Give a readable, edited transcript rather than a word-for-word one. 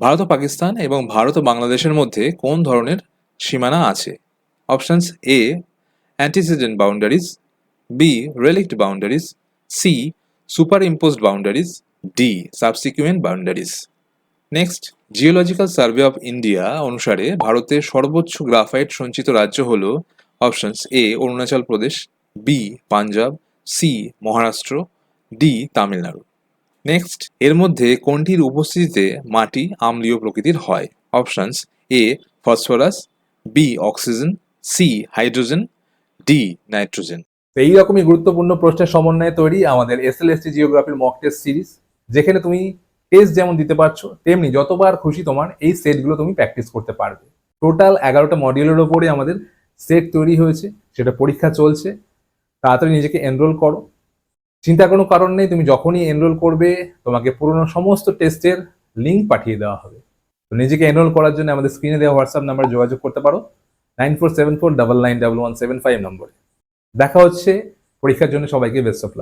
ভারত ও পাকিস্তান এবং ভারত ও বাংলাদেশের মধ্যে কোন ধরনের সীমানা আছে? Options: A antecedent boundaries, B relict boundaries, C superimposed boundaries, D subsequent boundaries. Next, geological survey of India অনুসারে ভারতের সর্বোচ্চ গ্রাফাইট সঞ্চিত রাজ্য হল options: A Arunachal Pradesh, B Punjab, C Maharashtra, D Tamil Nadu. Next, এর মধ্যে কোনটির উপস্থিতিতে মাটি আম্লীয় প্রকৃতির হয়? Options: A phosphorus, B oxygen, C hydrogen, D nitrogen. এইরকমই গুরুত্বপূর্ণ প্রশ্নের সমন্বয়ে তৈরি আমাদের এসএলএসটি জিওগ্রাফির মক টেস্ট সিরিজ, যেখানে তুমি টেস্ট যেমন দিতে পারছো তেমনি যতবার খুশি তোমার এই সেটগুলো তুমি প্র্যাকটিস করতে পারবে। টোটাল 11টা মডিউলের ওপরে আমাদের সেট তৈরি হয়েছে, সেটা পরীক্ষা চলছে। তাড়াতাড়ি নিজেকে এনরোল করো, চিন্তার কোনো কারণ নেই। তুমি যখনই এনরোল করবে তোমাকে পুরনো সমস্ত টেস্টের লিঙ্ক পাঠিয়ে দেওয়া হবে। তো নিজেকে এনরোল করার জন্য আমাদের স্ক্রিনে দেওয়া হোয়াটসঅ্যাপ নাম্বারে যোগাযোগ করতে পারো 9474991175 নম্বরে। দেখা হচ্ছে পরীক্ষার জন্য। সবাইকে বেস্ট অফ লাক।